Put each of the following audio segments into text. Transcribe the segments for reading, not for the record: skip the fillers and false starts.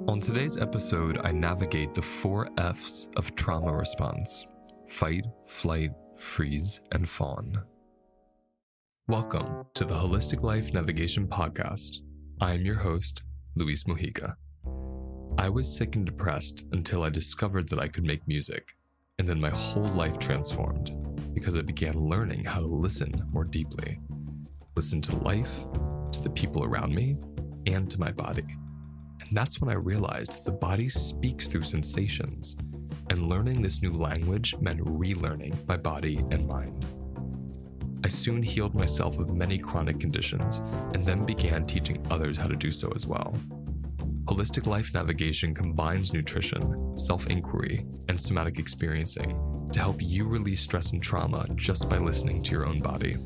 On today's episode, I navigate the 4 F's of trauma response: fight, flight, freeze, and fawn. Welcome to the Holistic Life Navigation Podcast. I am your host, Luis Mojica. I was sick and depressed until I discovered that I could make music, and then my whole life transformed because I began learning how to listen more deeply. Listen to life, to the people around me, and to my body. And that's when I realized the body speaks through sensations, and learning this new language meant relearning my body and mind. I soon healed myself of many chronic conditions, and then began teaching others how to do so as well. Holistic Life Navigation combines nutrition, self-inquiry, and somatic experiencing to help you release stress and trauma just by listening to your own body.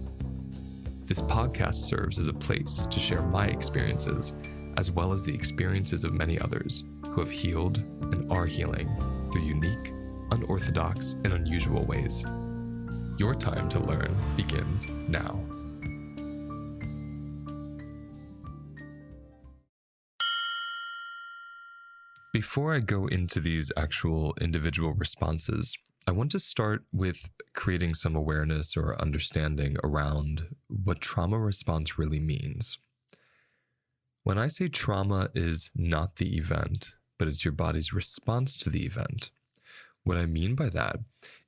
This podcast serves as a place to share my experiences, as well as the experiences of many others who have healed and are healing through unique, unorthodox, and unusual ways. Your time to learn begins now. Before I go into these actual individual responses, I want to start with creating some awareness or understanding around what trauma response really means. When I say trauma is not the event, but it's your body's response to the event, what I mean by that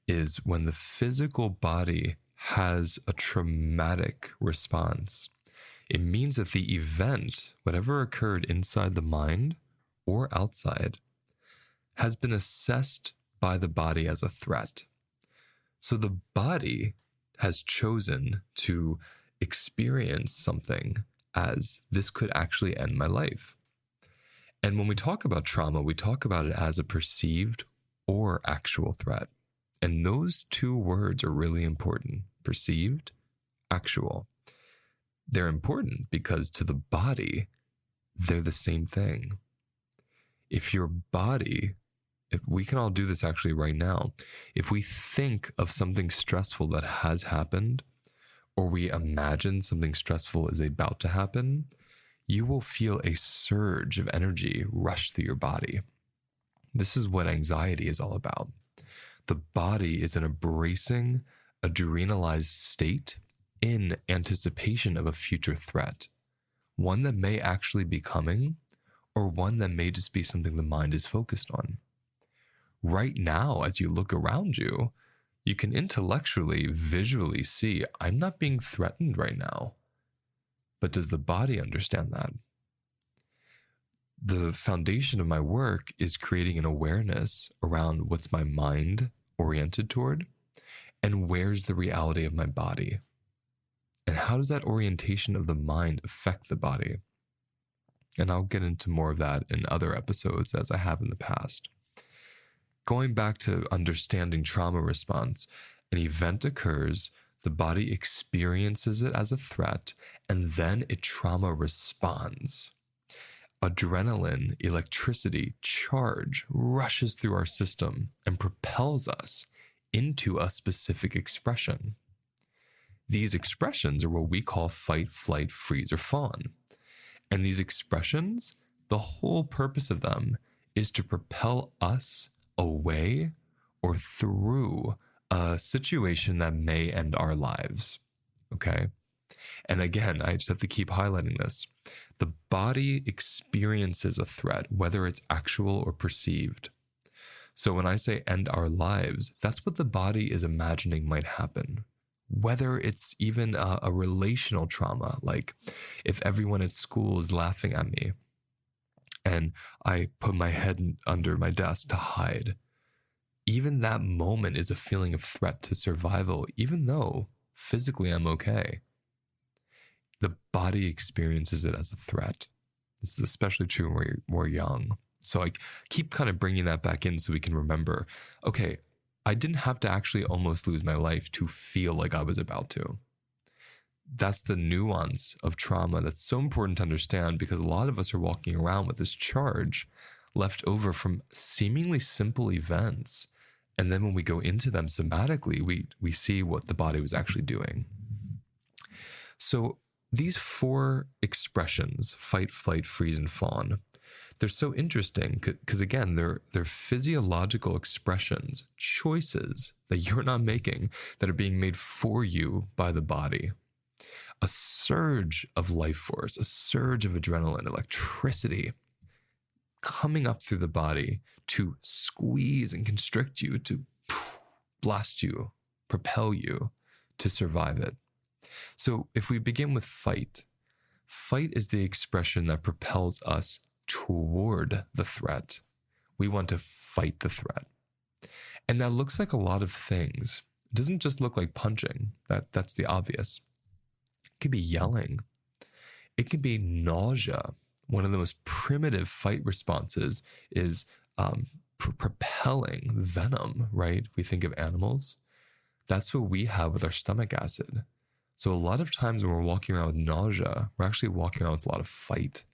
is when the physical body has a traumatic response, it means that the event, whatever occurred inside the mind or outside, has been assessed by the body as a threat. So the body has chosen to experience something as this could actually end my life. And when we talk about trauma, we talk about it as a perceived or actual threat. And those two words are really important: perceived, actual. They're important because to the body, they're the same thing. If your body, if we can all do this actually right now, if we think of something stressful that has happened, or we imagine something stressful is about to happen, you will feel a surge of energy rush through your body. This is what anxiety is all about. The body is in a bracing, adrenalized state in anticipation of a future threat, one that may actually be coming, or one that may just be something the mind is focused on. Right now, as you look around you, you can intellectually, visually see, I'm not being threatened right now. But does the body understand that? The foundation of my work is creating an awareness around what's my mind oriented toward, and where's the reality of my body? And how does that orientation of the mind affect the body? And I'll get into more of that in other episodes as I have in the past. Going back to understanding trauma response, an event occurs, the body experiences it as a threat, and then it trauma responds. Adrenaline, electricity, charge rushes through our system and propels us into a specific expression. These expressions are what we call fight, flight, freeze, or fawn. And these expressions, the whole purpose of them is to propel us away or through a situation that may end our lives, okay? And again, I just have to keep highlighting this. The body experiences a threat, whether it's actual or perceived. So when I say end our lives, that's what the body is imagining might happen. Whether it's even a relational trauma, like if everyone at school is laughing at me, and I put my head under my desk to hide. Even that moment is a feeling of threat to survival, even though physically I'm okay. The body experiences it as a threat. This is especially true when we're young. So I keep kind of bringing that back in so we can remember, okay, I didn't have to actually almost lose my life to feel like I was about to. That's the nuance of trauma that's so important to understand, because a lot of us are walking around with this charge left over from seemingly simple events. And then when we go into them somatically, we see what the body was actually doing. So these 4 expressions, fight, flight, freeze, and fawn, they're so interesting because again, they're physiological expressions, choices that you're not making, that are being made for you by the body. A surge of life force, a surge of adrenaline, electricity coming up through the body to squeeze and constrict you, to blast you, propel you to survive it. So if we begin with fight, fight is the expression that propels us toward the threat. We want to fight the threat. And that looks like a lot of things. It doesn't just look like punching. That's the obvious. It could be yelling. It could be nausea. One of the most primitive fight responses is propelling venom, right? We think of animals. That's what we have with our stomach acid. So a lot of times when we're walking around with nausea, we're actually walking around with a lot of fight.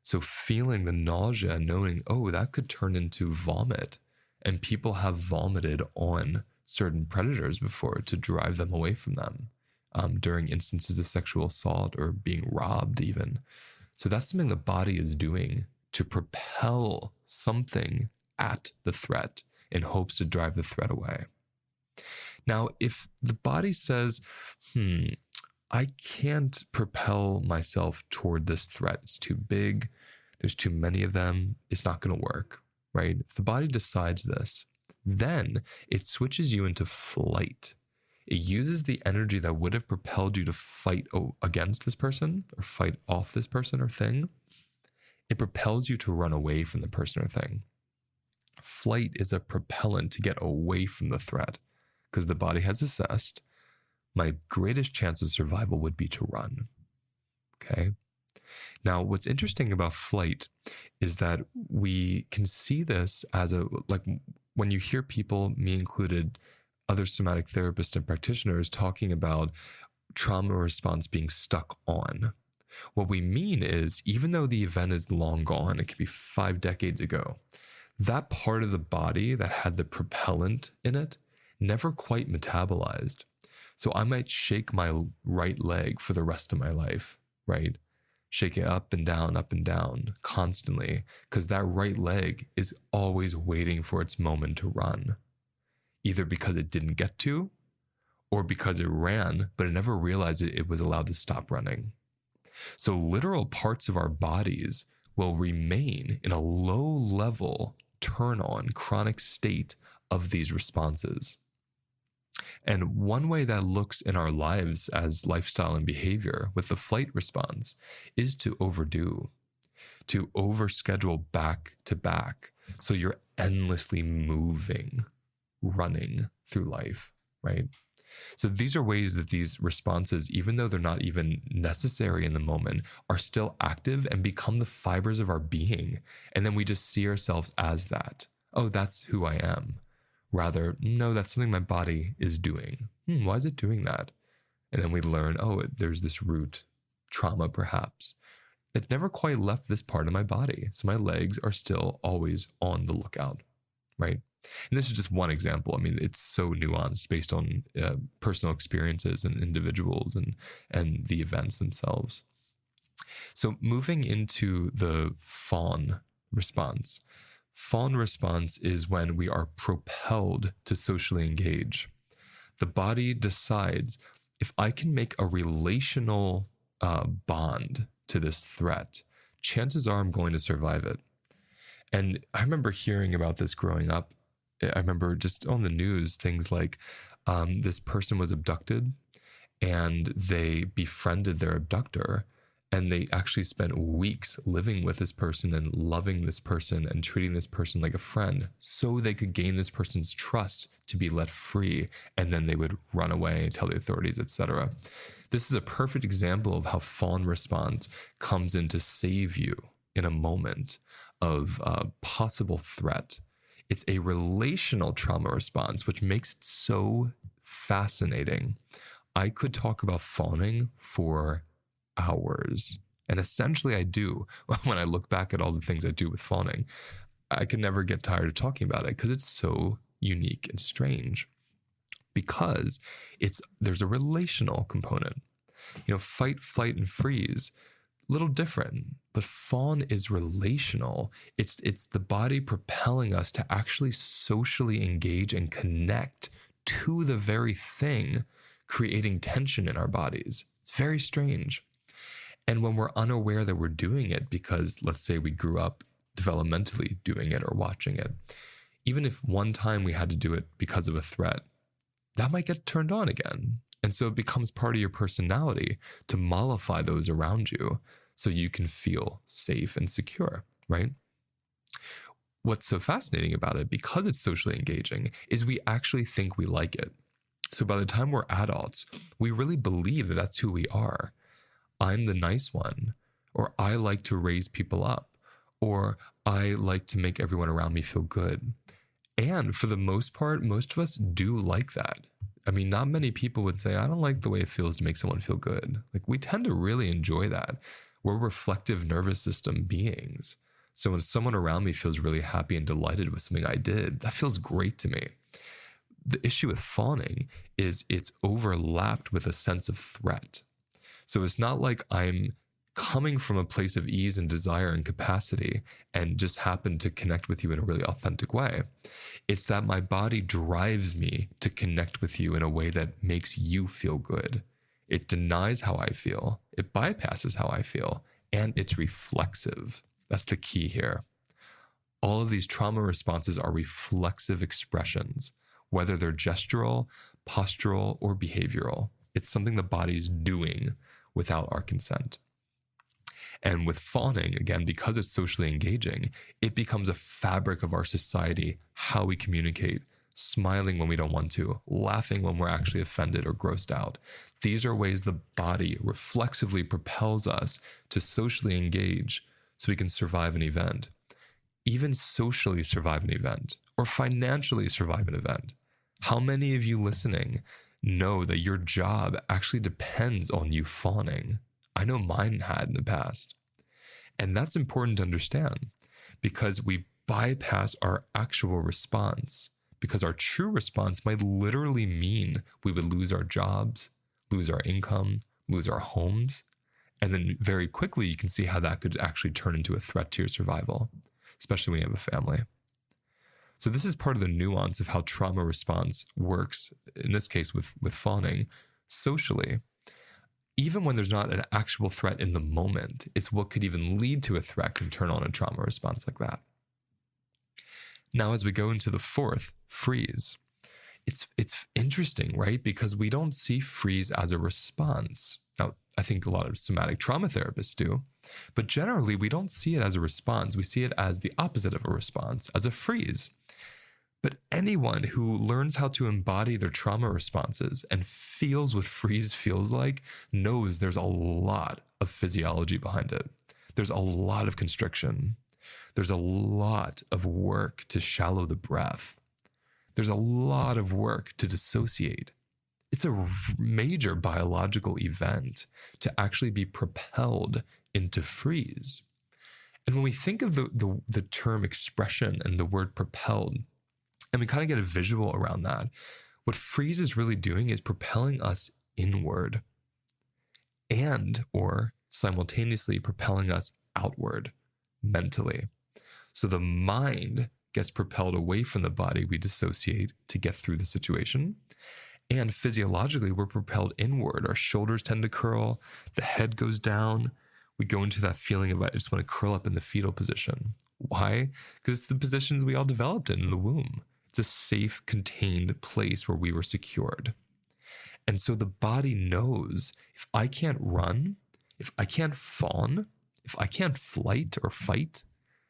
So feeling the nausea, knowing, oh, that could turn into vomit. And people have vomited on certain predators before to drive them away from them during instances of sexual assault or being robbed even. So that's something the body is doing to propel something at the threat in hopes to drive the threat away. Now, if the body says, I can't propel myself toward this threat, it's too big, there's too many of them, it's not going to work, right? If the body decides this, then it switches you into flight. It uses the energy that would have propelled you to fight against this person or fight off this person or thing. It propels you to run away from the person or thing. Flight is a propellant to get away from the threat because the body has assessed my greatest chance of survival would be to run. Okay. Now, what's interesting about flight is that we can see this as when you hear people, me included, other somatic therapists and practitioners talking about trauma response being stuck on. What we mean is, even though the event is long gone, it could be 5 decades ago, that part of the body that had the propellant in it never quite metabolized. So I might shake my right leg for the rest of my life, right? Shake it up and down constantly, because that right leg is always waiting for its moment to run, either because it didn't get to, or because it ran, but it never realized it was allowed to stop running. So literal parts of our bodies will remain in a low-level turn-on chronic state of these responses. And one way that looks in our lives as lifestyle and behavior with the flight response is to overdo, to overschedule back to back. So you're endlessly moving, running through life, right? So these are ways that these responses, even though they're not even necessary in the moment, are still active and become the fibers of our being. And then we just see ourselves as that. Oh, that's who I am. Rather, no, that's something my body is doing. Why is it doing that? And then we learn, there's this root trauma perhaps. It never quite left this part of my body. So my legs are still always on the lookout, right? And this is just one example. I mean, it's so nuanced based on personal experiences and individuals and the events themselves. So moving into the fawn response. Fawn response is when we are propelled to socially engage. The body decides, if I can make a relational bond to this threat, chances are I'm going to survive it. And I remember hearing about this growing up. I remember just on the news, things like this person was abducted and they befriended their abductor. And they actually spent weeks living with this person and loving this person and treating this person like a friend so they could gain this person's trust to be let free. And then they would run away and tell the authorities, etc. This is a perfect example of how fawn response comes in to save you in a moment of possible threat. It's a relational trauma response, which makes it so fascinating. I could talk about fawning for hours. And essentially I do. When I look back at all the things I do with fawning, I can never get tired of talking about it because it's so unique and strange. Because there's a relational component. Fight, flight, and freeze. little different, but fawn is relational. It's the body propelling us to actually socially engage and connect to the very thing creating tension in our bodies. It's very strange. And when we're unaware that we're doing it because, let's say, we grew up developmentally doing it or watching it, even if one time we had to do it because of a threat, that might get turned on again. And so it becomes part of your personality to mollify those around you so you can feel safe and secure, right? What's so fascinating about it, because it's socially engaging, is we actually think we like it. So by the time we're adults, we really believe that that's who we are. I'm the nice one, or I like to raise people up, or I like to make everyone around me feel good. And for the most part, most of us do like that. I mean, not many people would say, I don't like the way it feels to make someone feel good. Like, we tend to really enjoy that. We're reflective nervous system beings. So when someone around me feels really happy and delighted with something I did, that feels great to me. The issue with fawning is it's overlapped with a sense of threat. So it's not like I'm coming from a place of ease and desire and capacity and just happen to connect with you in a really authentic way. It's that my body drives me to connect with you in a way that makes you feel good. It denies how I feel, it bypasses how I feel, and it's reflexive. That's the key here. All of these trauma responses are reflexive expressions, whether they're gestural, postural, or behavioral. It's something the body's doing without our consent. And with fawning, again, because it's socially engaging, it becomes a fabric of our society, how we communicate, smiling when we don't want to, laughing when we're actually offended or grossed out. These are ways the body reflexively propels us to socially engage so we can survive an event, even socially survive an event, or financially survive an event. How many of you listening know that your job actually depends on you fawning? I know mine had in the past. And that's important to understand because we bypass our actual response, because our true response might literally mean we would lose our jobs, lose our income, lose our homes. And then very quickly, you can see how that could actually turn into a threat to your survival, especially when you have a family. So this is part of the nuance of how trauma response works, in this case with fawning, socially. Even when there's not an actual threat in the moment, it's what could even lead to a threat can turn on a trauma response like that. Now, as we go into the fourth, freeze, it's interesting, right? Because we don't see freeze as a response. Now, I think a lot of somatic trauma therapists do, but generally we don't see it as a response. We see it as the opposite of a response, as a freeze. But anyone who learns how to embody their trauma responses and feels what freeze feels like knows there's a lot of physiology behind it. There's a lot of constriction. There's a lot of work to shallow the breath. There's a lot of work to dissociate. It's a major biological event to actually be propelled into freeze. And when we think of the term expression and the word propelled, and we kind of get a visual around that, what freeze is really doing is propelling us inward and or simultaneously propelling us outward mentally. So the mind gets propelled away from the body, we dissociate to get through the situation. And physiologically, we're propelled inward. Our shoulders tend to curl, the head goes down. We go into that feeling of I just want to curl up in the fetal position. Why? Because it's the positions we all developed in the womb. It's a safe, contained place where we were secured. And so the body knows if I can't run, if I can't fawn, if I can't flight or fight,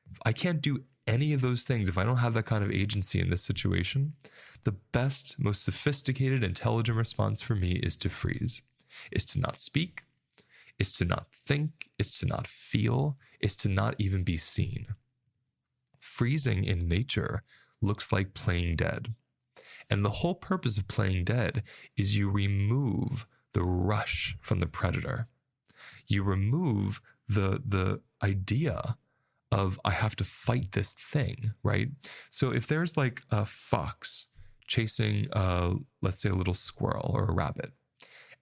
if I can't do any of those things, if I don't have that kind of agency in this situation, the best, most sophisticated, intelligent response for me is to freeze, is to not speak, is to not think, is to not feel, is to not even be seen. Freezing in nature looks like playing dead. And the whole purpose of playing dead is you remove the rush from the predator. You remove the idea of I have to fight this thing, right? So if there's like a fox chasing, let's say a little squirrel or a rabbit,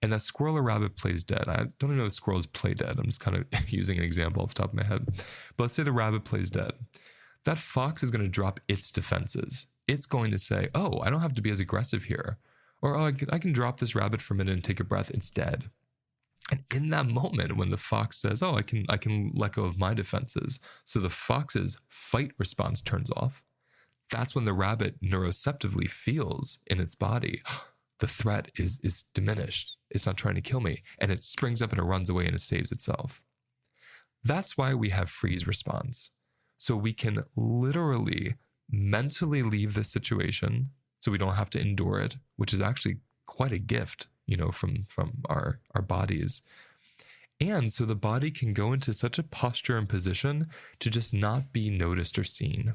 and that squirrel or rabbit plays dead. I don't even know if squirrels play dead. I'm just kind of using an example off the top of my head. But let's say the rabbit plays dead. That fox is going to drop its defenses. It's going to say, oh, I don't have to be as aggressive here. Or oh, I can drop this rabbit for a minute and take a breath. It's dead. And in that moment, when the fox says, oh, I can let go of my defenses, so the fox's fight response turns off, that's when the rabbit neuroceptively feels in its body, the threat is diminished. It's not trying to kill me. And it springs up and it runs away and it saves itself. That's why we have freeze response. So we can literally mentally leave the situation so we don't have to endure it, which is actually quite a gift, from our bodies. And so the body can go into such a posture and position to just not be noticed or seen.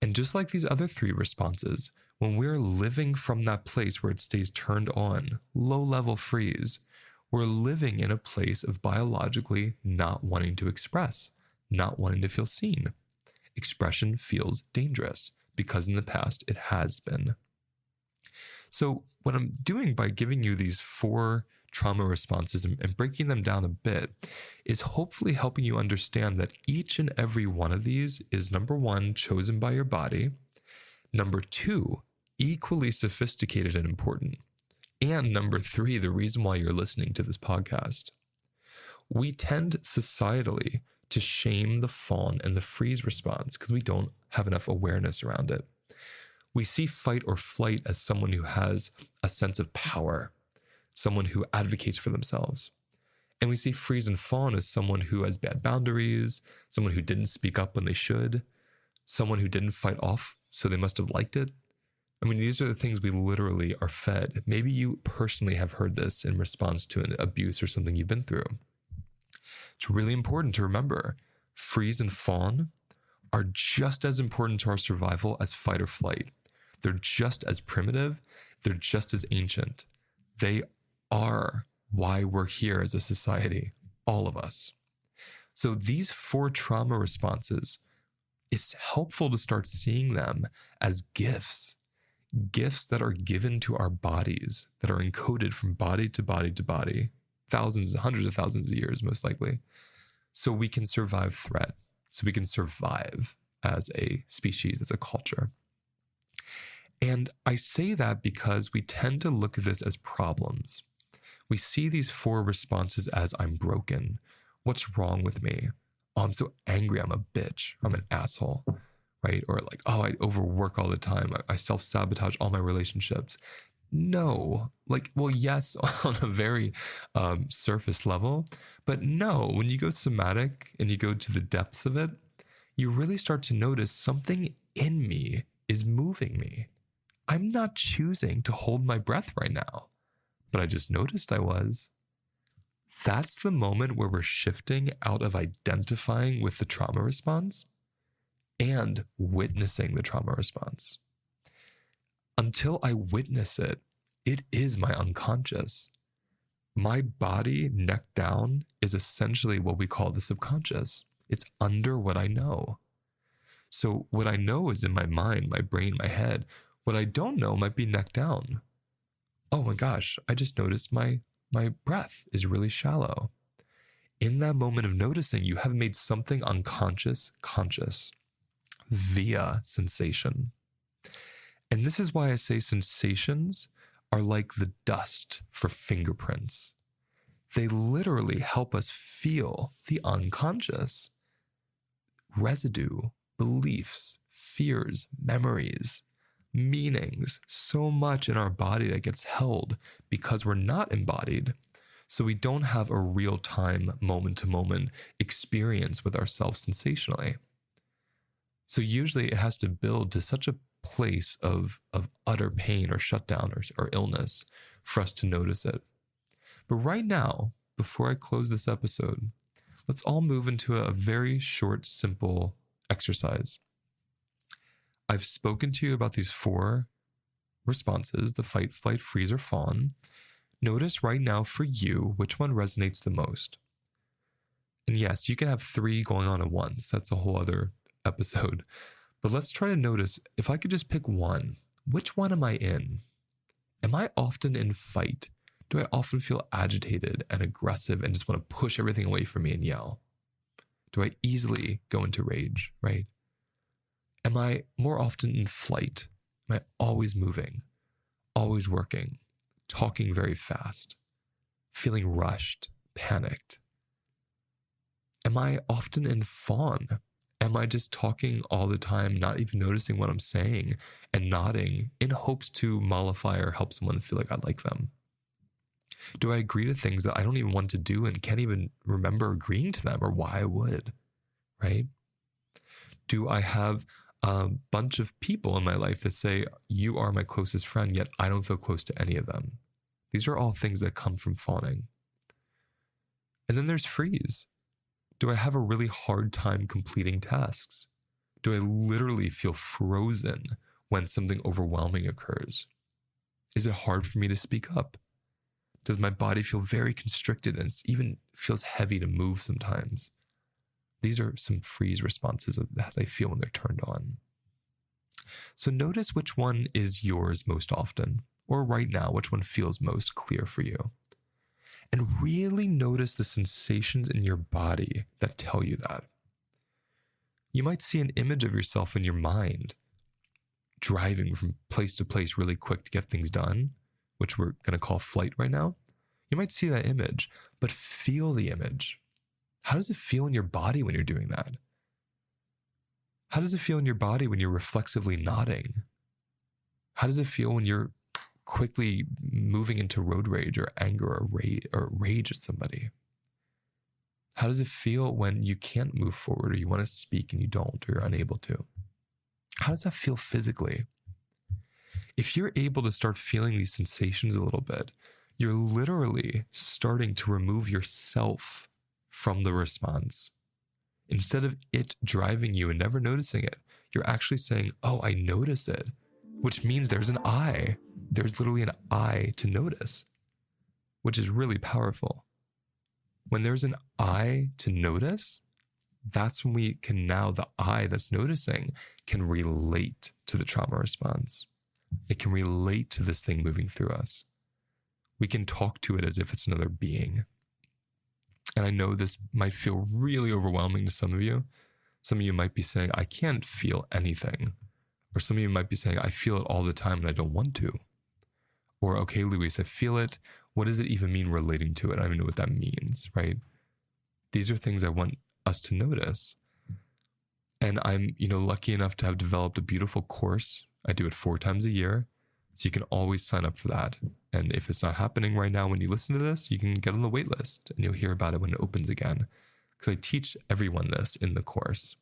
And just like these other three responses, when we're living from that place where it stays turned on, low-level freeze, we're living in a place of biologically not wanting to express, not wanting to feel seen. Expression feels dangerous because in the past it has been. So what I'm doing by giving you these 4 trauma responses and breaking them down a bit is hopefully helping you understand that each and every one of these is, number 1, chosen by your body, number 2, equally sophisticated and important, and number 3, the reason why you're listening to this podcast. We tend societally to shame the fawn and the freeze response because we don't have enough awareness around it. We see fight or flight as someone who has a sense of power, someone who advocates for themselves. And we see freeze and fawn as someone who has bad boundaries, someone who didn't speak up when they should, someone who didn't fight off, so they must have liked it. I mean, these are the things we literally are fed. Maybe you personally have heard this in response to an abuse or something you've been through. It's really important to remember freeze and fawn are just as important to our survival as fight or flight. They're just as primitive. They're just as ancient. They are why we're here as a society, all of us. So these 4 trauma responses, it's helpful to start seeing them as gifts that are given to our bodies, that are encoded from body to body to body, thousands, hundreds of thousands of years, most likely, so we can survive threat, so we can survive as a species, as a culture. And I say that because we tend to look at this as problems. We see these 4 responses as I'm broken. What's wrong with me? Oh, I'm so angry. I'm a bitch. I'm an asshole, right? Or like, oh, I overwork all the time. I self-sabotage all my relationships. No, like, well, yes, on a very surface level, but no, when you go somatic and you go to the depths of it, you really start to notice something in me is moving me. I'm not choosing to hold my breath right now, but I just noticed I was. That's the moment where we're shifting out of identifying with the trauma response and witnessing the trauma response. Until I witness it, it is my unconscious. My body, neck down, is essentially what we call the subconscious. It's under what I know. So what I know is in my mind, my brain, my head. What I don't know might be neck down. Oh my gosh, I just noticed my breath is really shallow. In that moment of noticing, you have made something unconscious conscious via sensation. And this is why I say sensations are like the dust for fingerprints. They literally help us feel the unconscious. Residue, beliefs, fears, memories, meanings, so much in our body that gets held because we're not embodied. So we don't have a real-time, moment-to-moment experience with ourselves sensationally. So usually it has to build to such a place of utter pain or shutdown or illness for us to notice it. But right now, before I close this episode, let's all move into a very short, simple exercise. I've spoken to you about these 4 responses, the fight, flight, freeze, or fawn. Notice right now for you, which one resonates the most. And yes, you can have 3 going on at once. That's a whole other episode. But let's try to notice, if I could just pick one, which one am I in? Am I often in fight Do I often feel agitated and aggressive and just want to push everything away from me and yell? Do I easily go into rage, right? Am I more often in flight? Am I always moving, always working, talking very fast, feeling rushed, panicked? Am I often in fawn? Am I just talking all the time, not even noticing what I'm saying and nodding in hopes to mollify or help someone feel like I like them? Do I agree to things that I don't even want to do and can't even remember agreeing to them or why I would, right? Do I have a bunch of people in my life that say, you are my closest friend, yet I don't feel close to any of them? These are all things that come from fawning. And then there's freeze. Do I have a really hard time completing tasks? Do I literally feel frozen when something overwhelming occurs? Is it hard for me to speak up? Does my body feel very constricted and it even feels heavy to move sometimes? These are some freeze responses of how they feel when they're turned on. So notice which one is yours most often, or right now, which one feels most clear for you. And really notice the sensations in your body that tell you that. You might see an image of yourself in your mind, driving from place to place really quick to get things done, which we're going to call flight right now. You might see that image, but feel the image. How does it feel in your body when you're doing that? How does it feel in your body when you're reflexively nodding? How does it feel when you're quickly moving into road rage or anger or rage at somebody? How does it feel when you can't move forward or you want to speak and you don't or you're unable to? How does that feel physically? If you're able to start feeling these sensations a little bit, you're literally starting to remove yourself from the response. Instead of it driving you and never noticing it, you're actually saying, oh, I notice it, which means there's an I. There's literally an I to notice, which is really powerful. When there's an I to notice, that's when we can now, the I that's noticing can relate to the trauma response. It can relate to this thing moving through us. We can talk to it as if it's another being. And I know this might feel really overwhelming to some of you. Some of you might be saying, I can't feel anything. Or some of you might be saying, I feel it all the time and I don't want to. Or, okay, Luis, I feel it. What does it even mean relating to it? I don't even know what that means, right? These are things I want us to notice. And I'm, lucky enough to have developed a beautiful course. I do it 4 times a year. So you can always sign up for that. And if it's not happening right now when you listen to this, you can get on the wait list and you'll hear about it when it opens again. Because I teach everyone this in the course.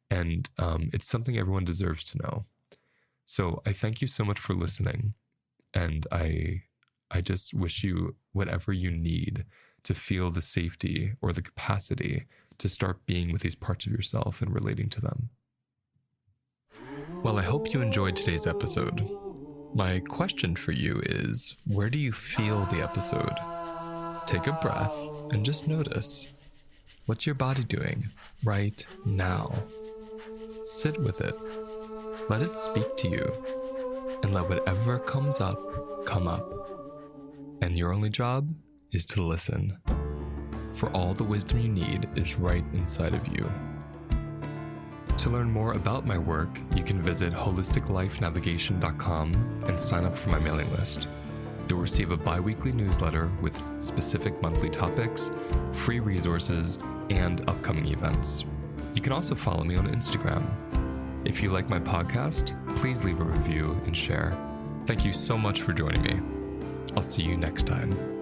And it's something everyone deserves to know. So I thank you so much for listening. And I just wish you whatever you need to feel the safety or the capacity to start being with these parts of yourself and relating to them. Well, I hope you enjoyed today's episode. My question for you is, where do you feel the episode? Take a breath and just notice. What's your body doing right now? Sit with it. Let it speak to you. And let whatever comes up, come up. And your only job is to listen. For all the wisdom you need is right inside of you. To learn more about my work, you can visit holisticlifenavigation.com and sign up for my mailing list. You'll receive a bi-weekly newsletter with specific monthly topics, free resources, and upcoming events. You can also follow me on Instagram. If you like my podcast, please leave a review and share. Thank you so much for joining me. I'll see you next time.